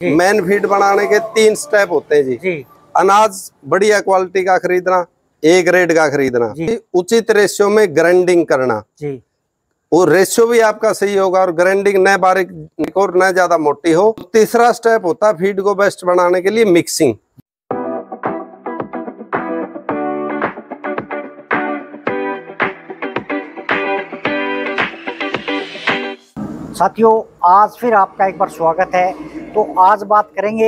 Man feed बनाने के 3 step होते हैं जी। अनाज बढ़िया क्वालिटी का खरीदना, ए ग्रेड का खरीदना, उचित रेशियो में ग्राइंडिंग करना जी। वो रेशियो भी आपका सही होगा और ग्राइंडिंग न बारीक और न ज्यादा मोटी हो। तीसरा स्टेप होता है फीड को बेस्ट बनाने के लिए मिक्सिंग। साथियों, आज फिर आपका एक बार स्वागत है। तो आज बात करेंगे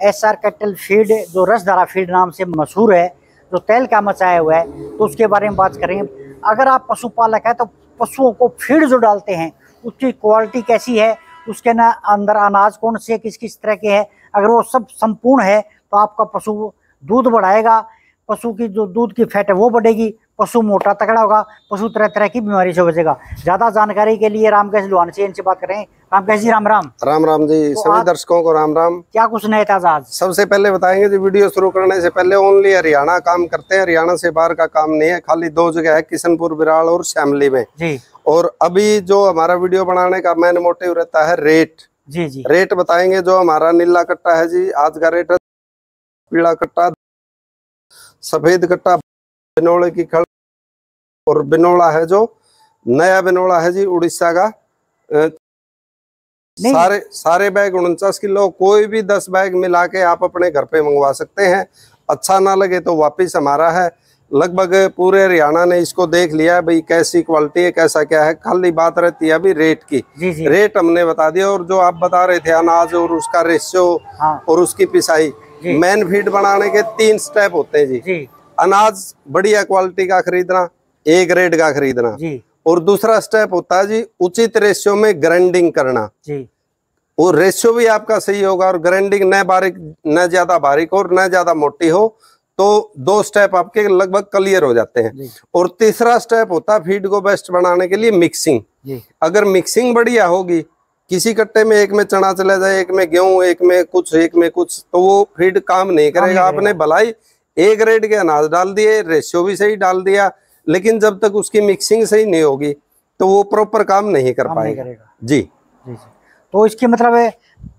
एसआर कैटल फीड, जो रसधारा फीड नाम से मशहूर है, जो तेल का मचाया हुआ है, तो उसके बारे में बात करेंगे। अगर आप पशुपालक है तो पशुओं को फीड जो डालते हैं उसकी क्वालिटी कैसी है, उसके ना अंदर अनाज कौन से किस किस तरह के है, अगर वो सब संपूर्ण है तो आपका पशु दूध बढ़ाएगा, पशु की जो दूध की फैट है वो बढ़ेगी, पशु मोटा तगड़ा होगा, पशु तरह तरह की बीमारी से बचेगा। ज्यादा जानकारी के लिए रामकेश लोहानी से इनसे बात करें। रामकेश जी, राम राम। राम राम जी। तो सभी दर्शकों को राम राम। क्या कुछ नया ताजा आज? सबसे पहले बताएंगे जी, वीडियो शुरू करने से पहले ओनली हरियाणा काम करते हैं, हरियाणा से बाहर का काम नहीं है। खाली 2 जगह है, किशनपुर बिराड़ और श्यामली में जी। और अभी जो हमारा वीडियो बनाने का मेन मोटिव रहता है रेट जी। रेट बताएंगे। जो हमारा नीला कट्टा है जी, आज का रेट है पीला कट्टा, सफेद कट्टा, बिनोले की खड़, और बिनोला है जो नया बिनोला है जी उड़ीसा का। सारे बैग 49 किलो, कोई भी 10 बैग मिला के आप अपने घर पे मंगवा सकते हैं। अच्छा ना लगे तो वापिस हमारा है। लगभग पूरे हरियाणा ने इसको देख लिया भाई कैसी क्वालिटी है, कैसा क्या है। खाली बात रहती है अभी रेट की जी। रेट हमने बता दिया। और जो आप बता रहे थे अनाज और उसका रेशियो और उसकी पिसाई, मैन फीड बनाने के 3 स्टेप होते हैं जी। अनाज बढ़िया क्वालिटी का खरीदना, ए ग्रेड का खरीदना जी। और दूसरा स्टेप होता है जी उचित रेशियो में ग्राइंडिंग करना जी। वो रेशियो भी आपका सही होगा और ग्राइंडिंग न बारीक, न ज्यादा बारीक और न ज्यादा मोटी हो, तो 2 स्टेप आपके लगभग क्लियर हो जाते हैं। और तीसरा स्टेप होता है फीड को बेस्ट बनाने के लिए मिक्सिंग जी। अगर मिक्सिंग बढ़िया होगी, किसी कट्टे में एक में चना चला जाए, एक में गेहूं, एक में कुछ, तो वो फीड काम नहीं करेगा। आपने भलाई ए ग्रेड के अनाज डाल दिए, रेशियो भी सही डाल दिया, लेकिन जब तक उसकी मिक्सिंग सही नहीं होगी तो वो प्रॉपर काम नहीं कर पाएगा जी। तो इसके मतलब है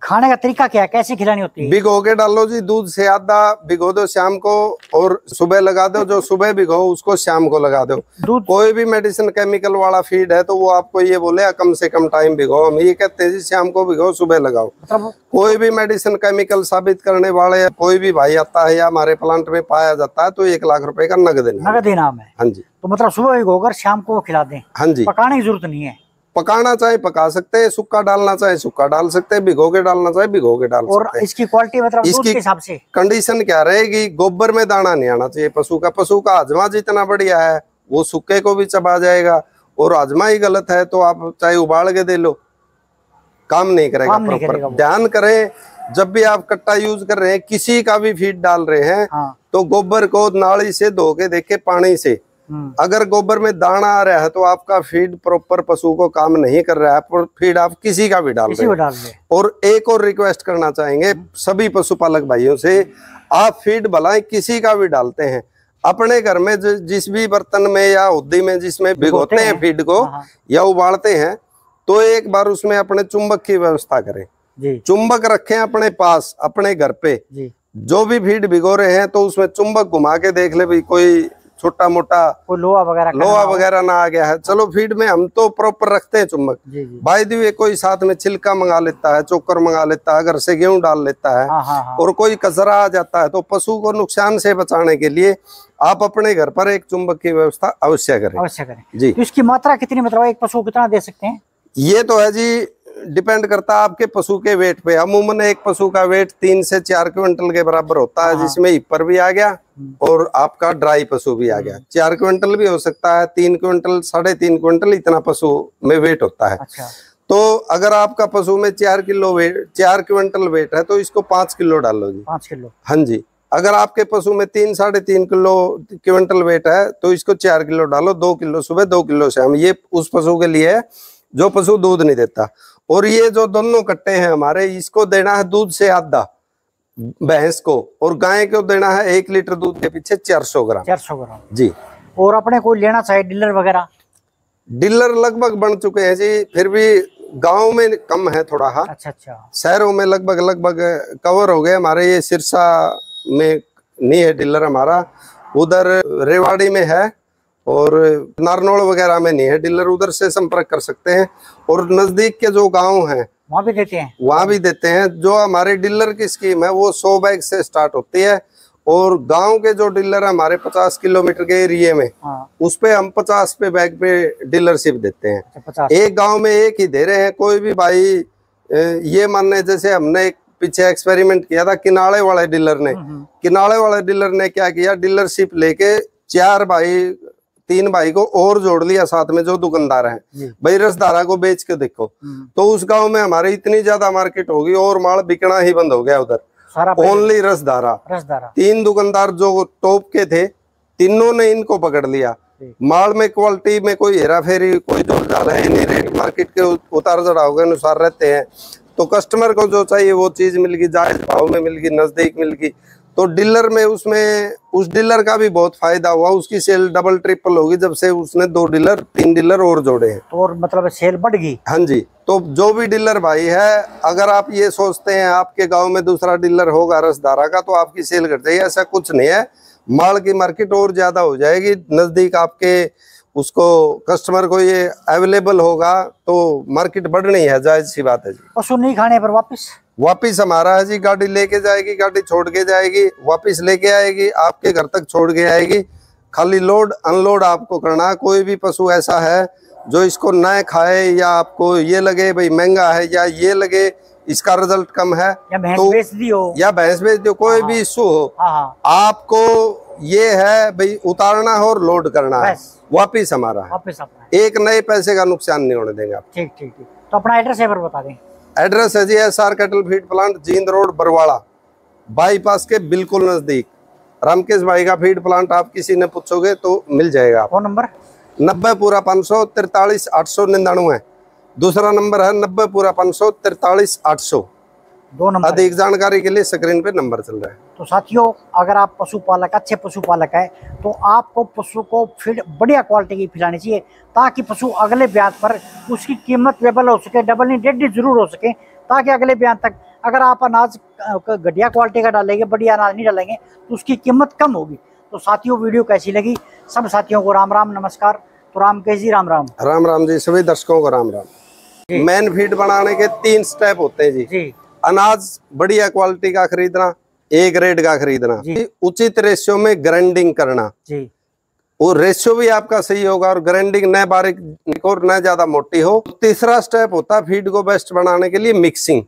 खाने का तरीका क्या है, कैसे खिलानी होती है? भिगो के डालो जी, दूध से आधा भिगो दो शाम को और सुबह लगा दो। जो सुबह भिगो उसको शाम को लगा दो। दूध कोई भी मेडिसिन केमिकल वाला फीड है तो वो आपको ये बोले कम से कम टाइम भिगो। हम ये कहते हैं जी शाम को भिगो, सुबह लगाओ। मतलब कोई भी मेडिसिन केमिकल साबित करने वाले कोई भी भाई आता है या हमारे प्लांट में पाया जाता है तो 1 लाख रुपए का नगद इनाम है। हाँ जी। तो मतलब सुबह भिगोकर शाम को खिला दें? हाँ जी। पकाने की जरूरत नहीं है? पकाना चाहे पका सकते हैं, सूखा डालना चाहे सूखा डाल सकते हैं, भिगो के डालना चाहे भिगो के डाल सकते हैं। और इसकी क्वालिटी मतलब इसकी हिसाब से कंडीशन क्या रहेगी? गोबर में दाना नहीं आना चाहिए पशु का। पशु का हजमा जितना बढ़िया है वो सूखे को भी चबा जाएगा, और हजमा ही गलत है तो आप चाहे उबाल के दे लो, काम नहीं करेगा प्रॉपर। ध्यान करें जब भी आप कट्टा यूज कर रहे हैं, किसी का भी फीड डाल रहे हैं तो गोबर को नाली से धो के देखे, पानी से। अगर गोबर में दाना आ रहा है तो आपका फीड प्रॉपर पशु को काम नहीं कर रहा है। पर फीड आप किसी का भी डाल रहे हैं। और एक और रिक्वेस्ट करना चाहेंगे सभी पशुपालक भाइयों से, आप फीड भला किसी का भी डालते हैं, अपने घर में जिस भी बर्तन में या उद्दी में जिसमें भिगोते हैं फीड को या उबालते हैं, तो एक बार उसमें अपने चुंबक की व्यवस्था करें। चुंबक रखें अपने पास, अपने घर पे। जो भी फीड भिगो रहे हैं तो उसमें चुंबक घुमा के देख ले भाई कोई छोटा मोटा लोहा वगैरह ना आ गया है। चलो फीड में हम तो प्रॉपर रखते हैं चुंबक। भाई दी कोई साथ में छिलका मंगा लेता है, चोकर मंगा लेता है, घर से गेहूं डाल लेता है, और कोई कचरा आ जाता है, तो पशु को नुकसान से बचाने के लिए आप अपने घर पर एक चुंबक की व्यवस्था अवश्य करें जी। तो इसकी मात्रा कितनी, मतलब एक पशु कितना दे सकते हैं? ये तो है जी, डिपेंड करता है आपके पशु के वेट पे। अमूमन एक पशु का वेट 3 से 4 क्विंटल के बराबर होता है, जिसमें हिपर भी आ गया और आपका ड्राई पशु भी आ गया। 4 क्विंटल भी हो सकता है, 3 क्विंटल, 3.5 क्विंटल, इतना पशु में वेट होता है। अच्छा। तो अगर आपका पशु में 4 क्विंटल वेट है तो इसको 5 किलो डालो जी। 5 किलो? हाँ जी। अगर आपके पशु में 3-3.5 क्विंटल वेट है तो इसको 4 किलो डालो, 2 किलो सुबह 2 किलो शाम। ये उस पशु के लिए है जो पशु दूध नहीं देता। और ये जो दोनों कट्टे हैं हमारे, इसको देना है दूध से आधा भैंस को, और गाय को देना है 1 लीटर दूध के पीछे 400 ग्राम जी। और अपने को लेना चाहिए डीलर वगैरह? डीलर लगभग बन चुके हैं जी, फिर भी गांव में कम है थोड़ा। हाँ, अच्छा। शहरों में लगभग कवर हो गए हमारे। ये सिरसा में नहीं है डीलर हमारा, उधर रेवाड़ी में है और नारनौल वगैरह में नहीं है डीलर, उधर से संपर्क कर सकते हैं। और नजदीक के जो गांव हैं वहाँ भी देते हैं? वहाँ भी देते हैं। जो हमारे डीलर की स्कीम है वो 100 बैग से स्टार्ट होती है, और गांव के जो डीलर है हमारे 50 किलोमीटर के एरिया में, हाँ। उस पे हम 50 पे बैग पे डीलरशिप देते हैं। 50। एक गांव में एक ही दे रहे हैं। कोई भी भाई ये मानने, जैसे हमने एक पीछे एक्सपेरिमेंट किया था किनाले वाले डीलर ने। किनाले वाले डीलर ने क्या किया, डीलरशिप लेके 3 भाई को और जोड़ लिया साथ में, जो दुकानदार हैं। भाई रसधारा को बेच के देखो, तो उस गांव में हमारे इतनी ज्यादा मार्केट होगी और माल बिकना ही बंद हो गया उधर। ओनली रसधारा। 3 दुकानदार जो टॉप के थे, तीनों ने इनको पकड़ लिया। माल में क्वालिटी में कोई हेरा फेरी, कोई जोड़ जाल है नहीं। रेट मार्केट के उतार चढ़ाव के अनुसार रहते हैं, तो कस्टमर को जो चाहिए वो चीज मिल गई, जायज भाव में मिल गई, नजदीक मिल गई। तो डीलर में उसमें उस डीलर का भी बहुत फायदा हुआ। उसकी सेल डबल ट्रिपल होगी जब से उसने 2 डीलर 3 डीलर और जोड़े हैं, और मतलब सेल बढ़ गई। हाँ जी। तो जो भी डीलर भाई है, अगर आप ये सोचते हैं आपके गांव में दूसरा डीलर होगा रसधारा का तो आपकी सेल घट जाएगी, ऐसा कुछ नहीं है। माल की मार्केट और ज्यादा हो जाएगी। नजदीक आपके उसको कस्टमर को ये अवेलेबल होगा तो मार्केट बढ़नी है, जायज सी बात है जी। पशु नहीं खाने पर वापिस हमारा है जी। गाड़ी लेके जाएगी, गाड़ी छोड़ के जाएगी, वापिस लेके आएगी, आपके घर तक छोड़ के आएगी। खाली लोड अनलोड आपको करना है। कोई भी पशु ऐसा है जो इसको न खाए, या आपको ये लगे भाई महंगा है, या ये लगे इसका रिजल्ट कम है, या भैंस बेच दियो, या भैंस बेच दियो, कोई भी इशू हो, आपको ये है भाई उतारना है और लोड करना है, वापिस हमारा है। वापिस अपना, एक नए पैसे का नुकसान नहीं होने देंगे आप। ठीक। तो अपना एड्रेस एक बार बता दें। एड्रेस है जी SR cattle feed plant, Jind road, Barwara, bypass के बिल्कुल नजदीक। रामकेश भाई का फीड प्लांट आप किसी ने पूछोगे तो मिल जाएगा। फोन नंबर 90 पूरा 500 43 899। दूसरा नंबर है 90 पूरा 500 43 800। 2 नंबर। अधिक जानकारी के लिए स्क्रीन पे नंबर चल रहा है। तो साथियों, अगर आप पशुपालक, अच्छे पशुपालक है, तो आपको पशु को फीड बढ़िया क्वालिटी की खिलानी चाहिए, ताकि पशु अगले ब्याज पर उसकी कीमत डबल हो सके, डबल नहीं डेढ़ जरूर हो सके, ताकि अगले ब्याज तक अगर आप अनाज घटिया क्वालिटी का डालेंगे, बढ़िया अनाज नहीं डालेंगे, तो उसकी कीमत कम होगी। तो साथियों, वीडियो कैसी लगी? सब साथियों को राम राम, नमस्कार। तो रामकेश जी राम राम। राम राम जी, सभी दर्शकों को राम राम। मेन फीड बनाने के 3 स्टेप होते हैं जी। अनाज बढ़िया क्वालिटी का खरीदना, A ग्रेड का खरीदना, उचित रेशियो में ग्राइंडिंग करना जी। और रेशियो भी आपका सही होगा, और ग्राइंडिंग न बारीक और न ज्यादा मोटी हो। तीसरा स्टेप होता है फीड को बेस्ट बनाने के लिए मिक्सिंग।